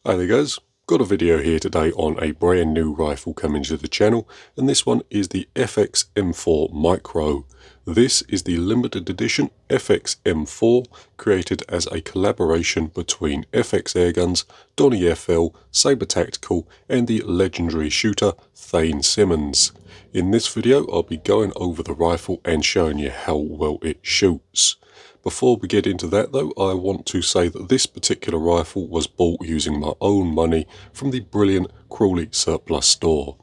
Hi there guys, got a video here today on a brand new rifle coming to the channel, and this one is the FX M4 Micro. This is the limited edition FX M4 created as a collaboration between FX Airguns, Donnie FL, Saber Tactical and the legendary shooter Thane Simmons. In this video I'll be going over the rifle and showing you how well it shoots. Before we get into that though, I want to say that this particular rifle was bought using my own money from the brilliant Crawley surplus store.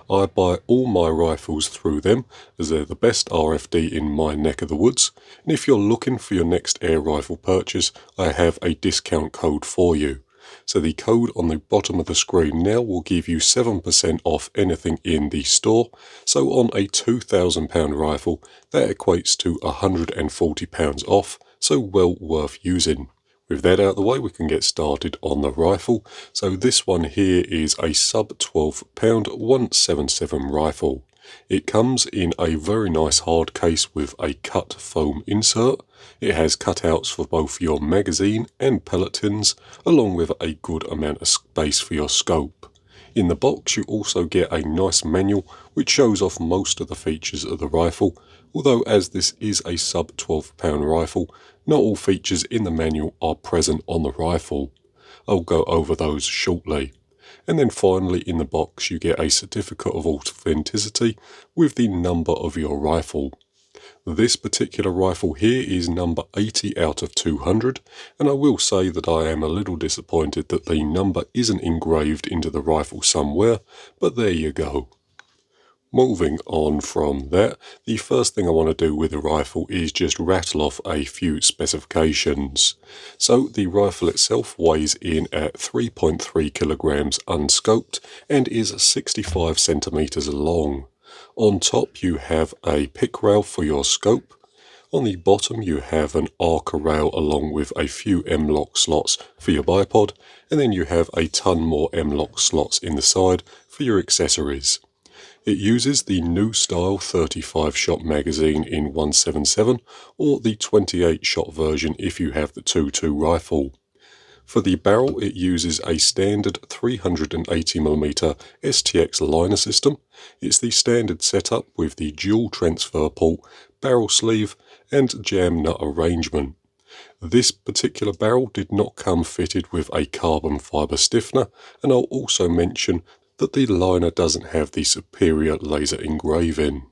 I buy all my rifles through them as they're the best RFD in my neck of the woods, and if you're looking for your next air rifle purchase, I have a discount code for you. So the code on the bottom of the screen now will give you 7% off anything in the store. So on a £2,000 rifle, that equates to £140 off, so well worth using. With that out of the way, we can get started on the rifle. So this one here is a sub £12 177 rifle. It comes in a very nice hard case with a cut foam insert. It has cutouts for both your magazine and pellet tins, along with a good amount of space for your scope. In the box you also get a nice manual which shows off most of the features of the rifle, although as this is a sub £12 rifle, not all features in the manual are present on the rifle. I'll go over those shortly. And then finally in the box you get a certificate of authenticity with the number of your rifle. This particular rifle here is number 80 out of 200, and I will say that I am a little disappointed that the number isn't engraved into the rifle somewhere, but there you go. Moving on from that, the first thing I want to do with the rifle is just rattle off a few specifications. So the rifle itself weighs in at 3.3 kilograms unscoped and is 65 centimeters long. On top you have a pick rail for your scope. On the bottom you have an arc rail along with a few M-lock slots for your bipod, and then you have a ton more M-lock slots in the side for your accessories. It uses the new style 35-shot magazine in 177 or the 28-shot version if you have the 2.2 rifle. For the barrel it uses a standard 380mm STX liner system. It's the standard setup with the dual transfer port, barrel sleeve and jam nut arrangement. This particular barrel did not come fitted with a carbon fibre stiffener, and I'll also mention that the liner doesn't have the superior laser engraving.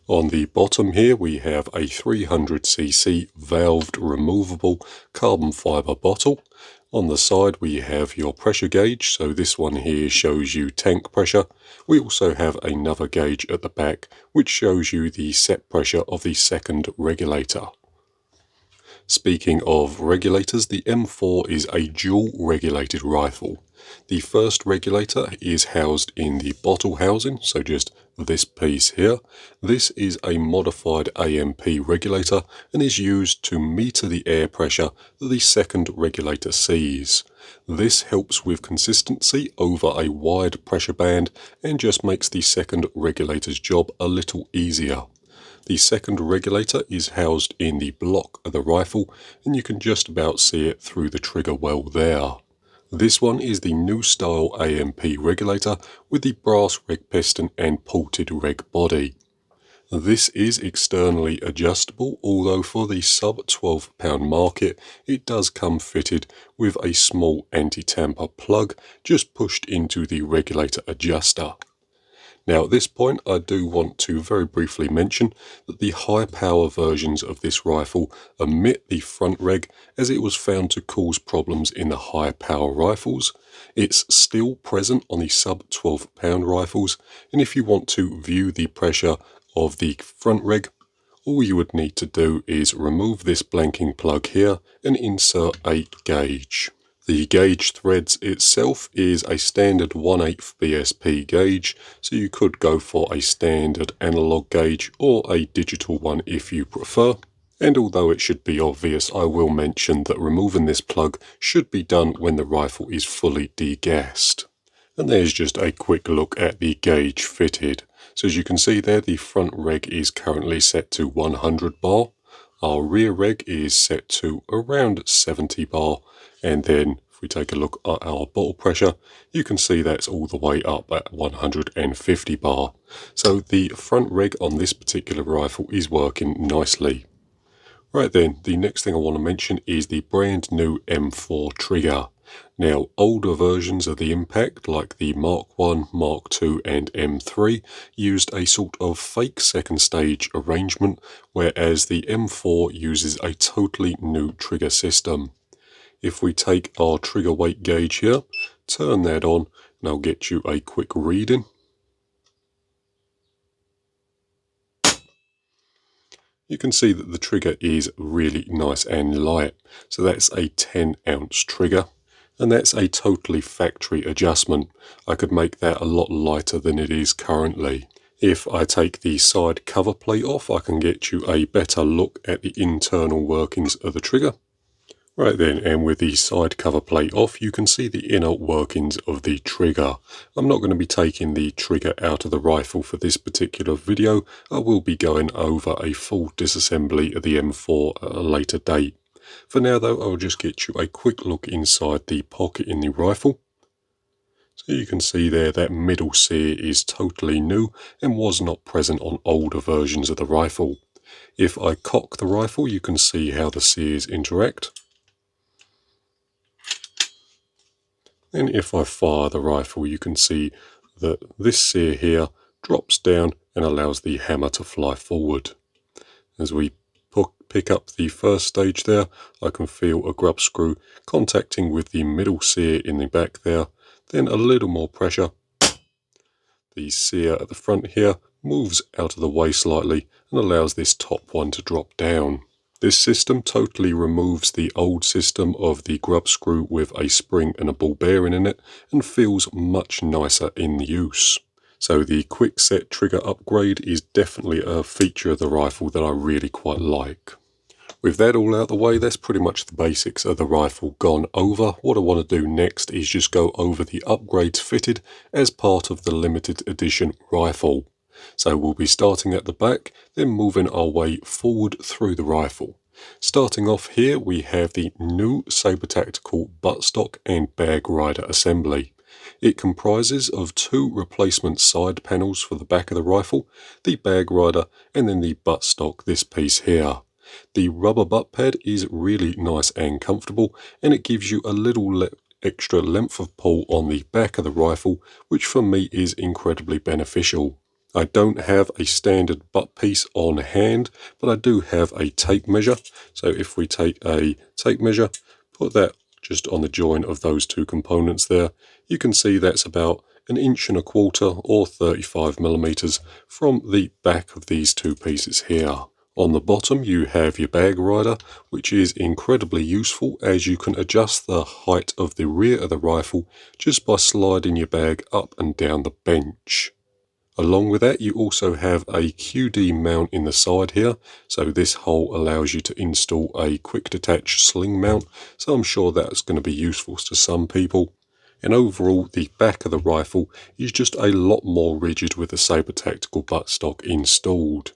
On the bottom here we have a 300cc valved removable carbon fibre bottle. On the side we have your pressure gauge, so this one here shows you tank pressure. We also have another gauge at the back which shows you the set pressure of the second regulator. Speaking of regulators, the M4 is a dual regulated rifle. The first regulator is housed in the bottle housing, so just this piece here. This is a modified AMP regulator and is used to meter the air pressure that the second regulator sees. This helps with consistency over a wide pressure band and just makes the second regulator's job a little easier. The second regulator is housed in the block of the rifle, and you can just about see it through the trigger well there. This one is the new style AMP regulator with the brass reg piston and ported reg body. This is externally adjustable, although for the sub £12 market it does come fitted with a small anti-tamper plug just pushed into the regulator adjuster. Now at this point I do want to very briefly mention that the high power versions of this rifle omit the front reg as it was found to cause problems in the high power rifles. It's still present on the sub £12 rifles, and if you want to view the pressure of the front reg, all you would need to do is remove this blanking plug here and insert a gauge. The gauge threads itself is a standard 1/8 BSP gauge, so you could go for a standard analog gauge or a digital one if you prefer. And although it should be obvious, I will mention that removing this plug should be done when the rifle is fully degassed. And there's just a quick look at the gauge fitted. So as you can see there, the front reg is currently set to 100 bar. Our rear reg is set to around 70 bar, and then If we take a look at our bottle pressure, you can see that's all the way up at 150 bar. So the front reg on this particular rifle is working nicely. Right then, the next thing I want to mention is the brand new M4 trigger. Now, older versions of the Impact, like the Mark 1, Mark 2 and M3, used a sort of fake second stage arrangement, whereas the M4 uses a totally new trigger system. If we take our trigger weight gauge here, turn that on, and I'll get you a quick reading. You can see that the trigger is really nice and light. So that's a 10-ounce trigger, and that's a totally factory adjustment. I could make that a lot lighter than it is currently. If I take the side cover plate off, I can get you a better look at the internal workings of the trigger. Right then, and with the side cover plate off, you can see the inner workings of the trigger. I'm not going to be taking the trigger out of the rifle for this particular video. I will be going over a full disassembly of the M4 at a later date. For now though, I'll just get you a quick look inside the pocket in the rifle. So you can see there that middle sear is totally new and was not present on older versions of the rifle. If I cock the rifle, you can see how the sears interact. And if I fire the rifle, you can see that this sear here drops down and allows the hammer to fly forward. As we pick up the first stage there, I can feel a grub screw contacting with the middle sear in the back there. Then a little more pressure. The sear at the front here moves out of the way slightly and allows this top one to drop down. This system totally removes the old system of the grub screw with a spring and a ball bearing in it and feels much nicer in use. So the quick set trigger upgrade is definitely a feature of the rifle that I really quite like. With that all out of the way, that's pretty much the basics of the rifle gone over. What I want to do next is just go over the upgrades fitted as part of the limited edition rifle. So we'll be starting at the back, then moving our way forward through the rifle. Starting off here, we have the new Saber Tactical buttstock and bag rider assembly. It comprises of two replacement side panels for the back of the rifle, the bag rider, and then the buttstock, this piece here. The rubber butt pad is really nice and comfortable, and it gives you a little extra length of pull on the back of the rifle, which for me is incredibly beneficial. I don't have a standard butt piece on hand, but I do have a tape measure. So if we take a tape measure, put that just on the join of those two components there, you can see that's about 1.25 inches or 35 millimeters from the back of these two pieces here. On the bottom you have your bag rider, which is incredibly useful as you can adjust the height of the rear of the rifle just by sliding your bag up and down the bench. Along with that, you also have a QD mount in the side here, so this hole allows you to install a quick detach sling mount, so I'm sure that's going to be useful to some people. And overall, the back of the rifle is just a lot more rigid with the Saber Tactical buttstock installed.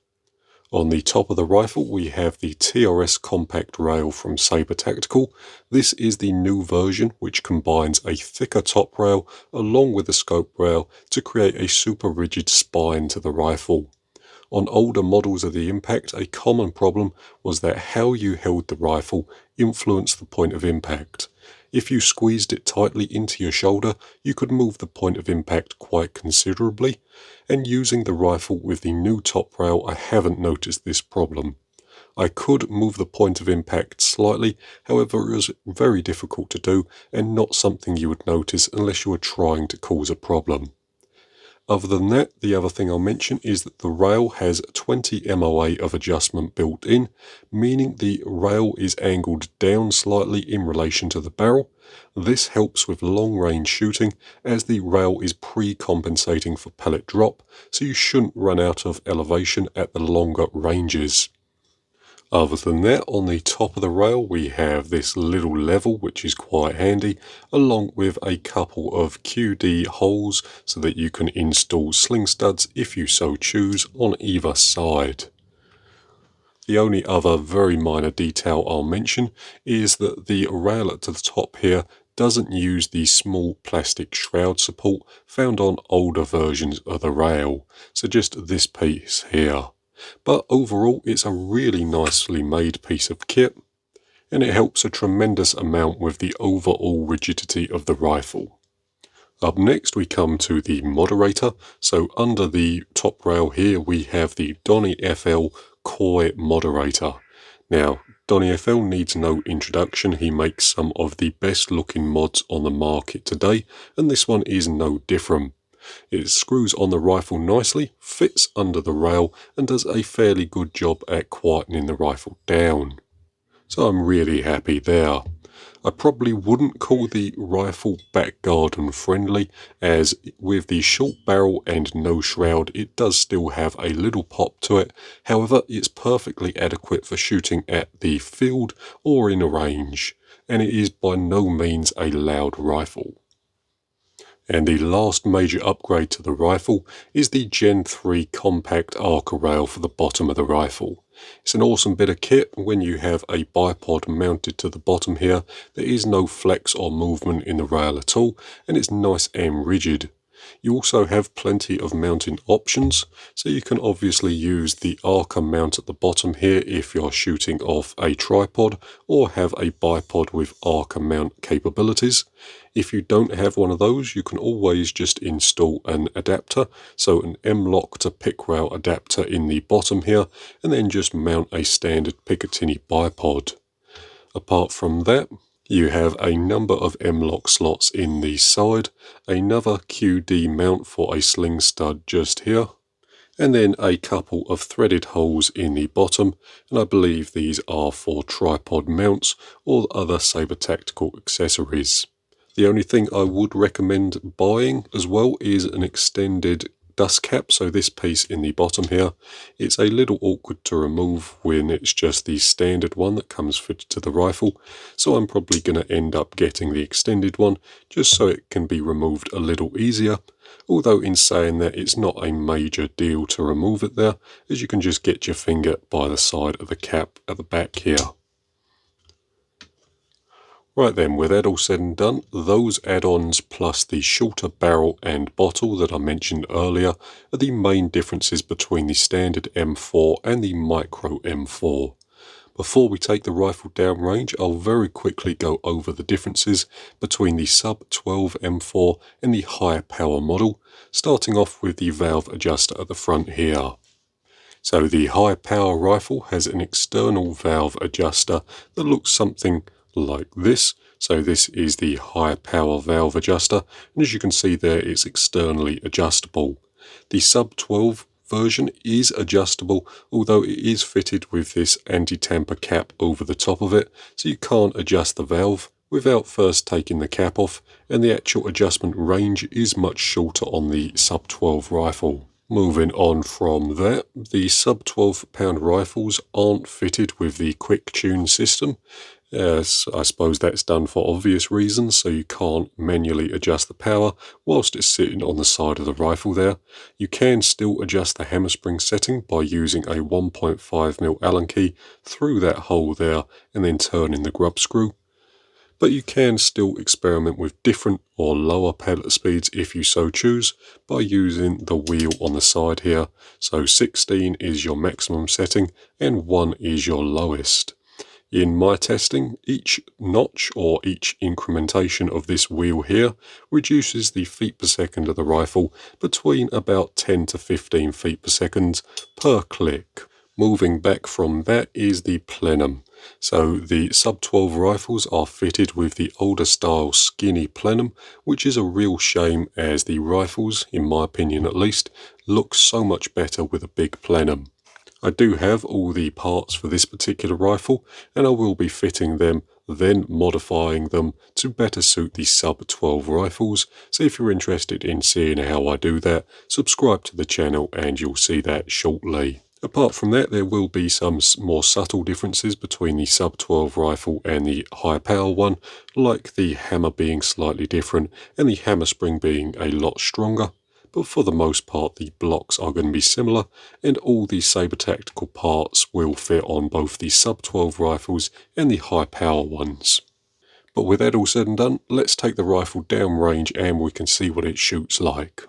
On the top of the rifle, we have the TRS compact rail from Saber Tactical. This is the new version, which combines a thicker top rail along with the scope rail to create a super rigid spine to the rifle. On older models of the Impact, a common problem was that how you held the rifle influenced the point of impact. If you squeezed it tightly into your shoulder, you could move the point of impact quite considerably, and using the rifle with the new top rail, I haven't noticed this problem. I could move the point of impact slightly, however it was very difficult to do and not something you would notice unless you were trying to cause a problem. Other than that, the other thing I'll mention is that the rail has 20 MOA of adjustment built in, meaning the rail is angled down slightly in relation to the barrel. This helps with long-range shooting as the rail is pre-compensating for pellet drop, so you shouldn't run out of elevation at the longer ranges. Other than that, on the top of the rail we have this little level which is quite handy, along with a couple of QD holes so that you can install sling studs if you so choose on either side. The only other very minor detail I'll mention is that the rail at the top here doesn't use the small plastic shroud support found on older versions of the rail, so just this piece here. But overall it's a really nicely made piece of kit, and it helps a tremendous amount with the overall rigidity of the rifle. Up next we come to the Moderator. So under the top rail here we have the Donny FL Koi Moderator. Now Donny FL needs no introduction. He makes some of the best looking mods on the market today, and this one is no different. It screws on the rifle nicely, fits under the rail, and does a fairly good job at quietening the rifle down. So I'm really happy there. I probably wouldn't call the rifle back garden friendly, as with the short barrel and no shroud it does still have a little pop to it. However, it's perfectly adequate for shooting at the field or in a range, and it is by no means a loud rifle. And the last major upgrade to the rifle is the Gen 3 compact arc rail for the bottom of the rifle. It's an awesome bit of kit. When you have a bipod mounted to the bottom here, there is no flex or movement in the rail at all, and it's nice and rigid. You also have plenty of mounting options, so you can obviously use the Arca mount at the bottom here if you're shooting off a tripod, or have a bipod with Arca mount capabilities. If you don't have one of those, you can always just install an adapter, so an M-LOK to pick rail adapter in the bottom here, and then just mount a standard Picatinny bipod. Apart from that, you have a number of M-LOK slots in the side, another QD mount for a sling stud just here, and then a couple of threaded holes in the bottom, and I believe these are for tripod mounts or other Saber Tactical accessories. The only thing I would recommend buying as well is an extended dust cap, so this piece in the bottom here. It's a little awkward to remove when it's just the standard one that comes fitted to the rifle, so I'm probably going to end up getting the extended one just so it can be removed a little easier, although in saying that it's not a major deal to remove it there, as you can just get your finger by the side of the cap at the back here. Right then, with that all said and done, those add-ons plus the shorter barrel and bottle that I mentioned earlier are the main differences between the standard M4 and the micro M4. Before we take the rifle downrange, I'll very quickly go over the differences between the sub 12 M4 and the higher power model, starting off with the valve adjuster at the front here. So the high power rifle has an external valve adjuster that looks something like this. So this is the high power valve adjuster, and as you can see there, it's externally adjustable. The sub 12 version is adjustable, although it is fitted with this anti-tamper cap over the top of it, so you can't adjust the valve without first taking the cap off, and the actual adjustment range is much shorter on the sub 12 rifle. Moving on from that, the sub 12 pound rifles aren't fitted with the quick tune system. Yes, I suppose that's done for obvious reasons, so you can't manually adjust the power whilst it's sitting on the side of the rifle there. You can still adjust the hammer spring setting by using a 1.5mm Allen key through that hole there and then turning the grub screw. But you can still experiment with different or lower pellet speeds if you so choose by using the wheel on the side here. So 16 is your maximum setting and 1 is your lowest. In my testing, each notch or each incrementation of this wheel here reduces the feet per second of the rifle between about 10 to 15 feet per second per click. Moving back from that is the plenum. So the sub 12 rifles are fitted with the older style skinny plenum, which is a real shame as the rifles, in my opinion at least, look so much better with a big plenum. I do have all the parts for this particular rifle, and I will be fitting them, then modifying them to better suit the sub 12 rifles. So if you're interested in seeing how I do that, subscribe to the channel and you'll see that shortly. Apart from that, there will be some more subtle differences between the sub 12 rifle and the high power one, like the hammer being slightly different and the hammer spring being a lot stronger. But for the most part, the blocks are going to be similar, and all the Saber Tactical parts will fit on both the sub 12 rifles and the high power ones. But with that all said and done, let's take the rifle downrange and we can see what it shoots like.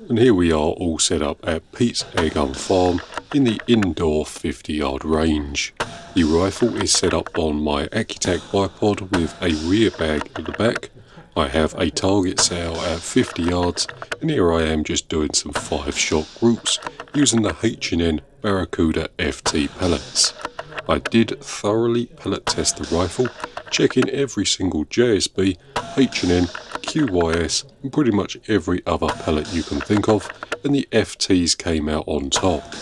And here we are all set up at Pete's Airgun Farm in the indoor 50-yard range. The rifle is set up on my Accutac bipod with a rear bag at the back. I have a target set out at 50 yards, and here I am just doing some 5-shot groups using the H&N Barracuda FT pellets. I did thoroughly pellet test the rifle, checking every single JSB, H&N, QYS and pretty much every other pellet you can think of, and the FTs came out on top.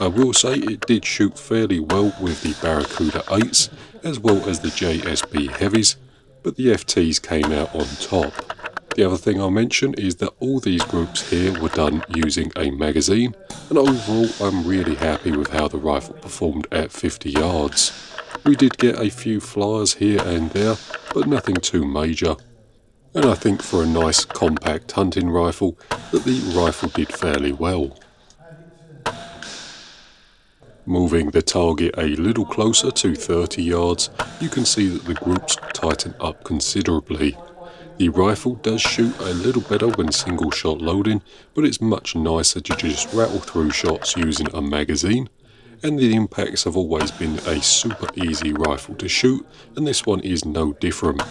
I will say it did shoot fairly well with the Barracuda 8s as well as the JSB heavies, but the FTs came out on top. The other thing I'll mention is that all these groups here were done using a magazine, and overall I'm really happy with how the rifle performed at 50 yards. We did get a few flyers here and there, but nothing too major. And I think for a nice compact hunting rifle that the rifle did fairly well. Moving the target a little closer to 30 yards, you can see that the groups tighten up considerably. The rifle does shoot a little better when single shot loading, but it's much nicer to just rattle through shots using a magazine. And the impacts have always been a super easy rifle to shoot, and this one is no different.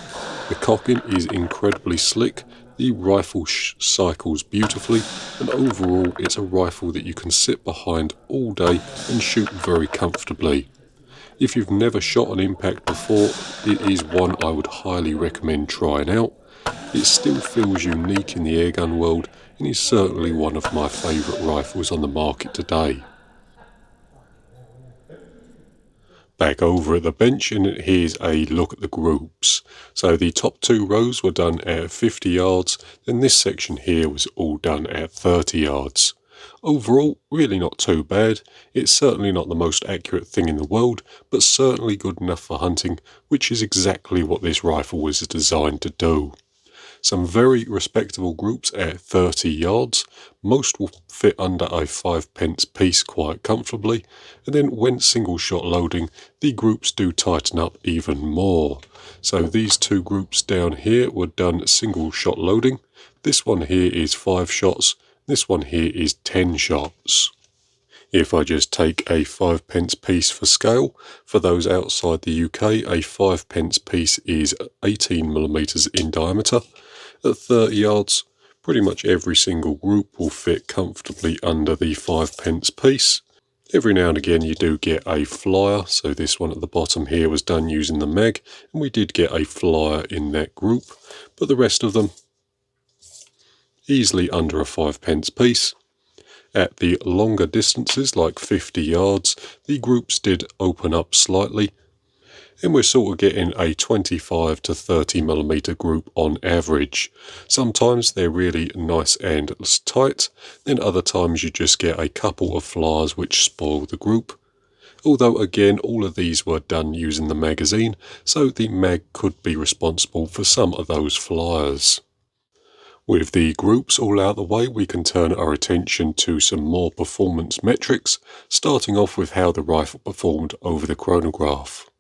The cocking is incredibly slick, the rifle cycles beautifully, and overall it's a rifle that you can sit behind all day and shoot very comfortably. If you've never shot an impact before, it is one I would highly recommend trying out. It still feels unique in the airgun world and is certainly one of my favourite rifles on the market today. Back over at the bench, and here's a look at the groups. So the top 2 rows were done at 50 yards, then this section here was all done at 30 yards. Overall, really not too bad. It's certainly not the most accurate thing in the world, but certainly good enough for hunting, which is exactly what this rifle was designed to do. Some very respectable groups at 30 yards. Most will fit under a 5p piece quite comfortably, and then when single shot loading, the groups do tighten up even more. So these 2 groups down here were done single shot loading. This one here is 5 shots, this one here is 10 shots. If I just take a 5p piece for scale, for those outside the UK, a 5p piece is 18mm in diameter. At 30 yards, pretty much every single group will fit comfortably under the 5p piece. Every now and again you do get a flyer, so this one at the bottom here was done using the mag, and we did get a flyer in that group, but the rest of them easily under a 5p piece. At the longer distances, like 50 yards, the groups did open up slightly, and we're sort of getting a 25 to 30mm group on average. Sometimes they're really nice and tight, then other times you just get a couple of flyers which spoil the group. Although again, all of these were done using the magazine, so the mag could be responsible for some of those flyers. With the groups all out the way, we can turn our attention to some more performance metrics, starting off with how the rifle performed over the chronograph.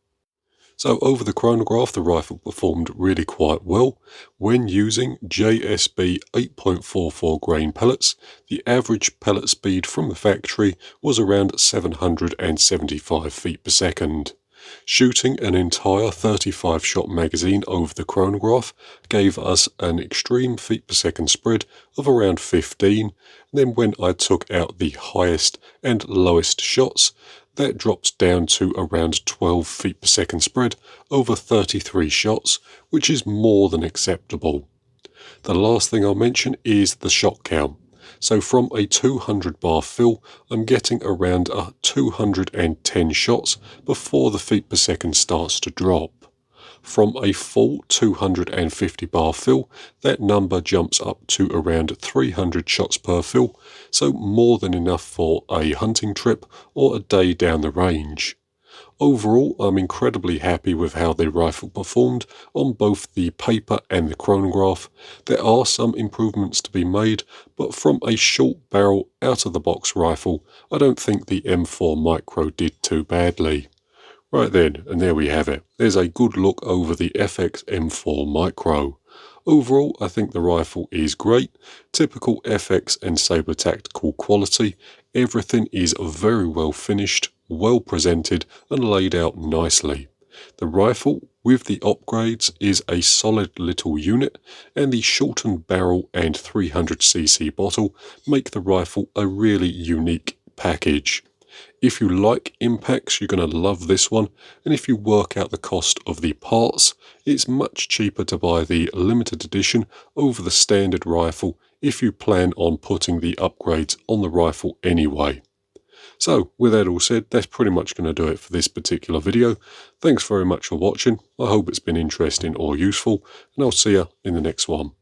So over the chronograph, the rifle performed really quite well. When using JSB 8.44 grain pellets, the average pellet speed from the factory was around 775 feet per second. Shooting an entire 35-shot magazine over the chronograph gave us an extreme feet per second spread of around 15. Then when I took out the highest and lowest shots, that dropped down to around 12 feet per second spread over 33 shots, which is more than acceptable. The last thing I'll mention is the shot count. So from a 200 bar fill, I'm getting around 210 shots before the feet per second starts to drop. From a full 250 bar fill, that number jumps up to around 300 shots per fill, so more than enough for a hunting trip or a day down the range. Overall, I'm incredibly happy with how the rifle performed on both the paper and the chronograph. There are some improvements to be made, but from a short barrel out of the box rifle, I don't think the M4 Micro did too badly. Right then, and there we have it. There's a good look over the FX M4 Micro. Overall, I think the rifle is great. Typical FX and Saber Tactical quality. Everything is very well finished, well presented, and laid out nicely. The rifle, with the upgrades, is a solid little unit, and the shortened barrel and 300cc bottle make the rifle a really unique package. If you like impacts, you're going to love this one, and if you work out the cost of the parts, it's much cheaper to buy the limited edition over the standard rifle if you plan on putting the upgrades on the rifle anyway. So, with that all said, that's pretty much going to do it for this particular video. Thanks very much for watching. I hope it's been interesting or useful, and I'll see you in the next one.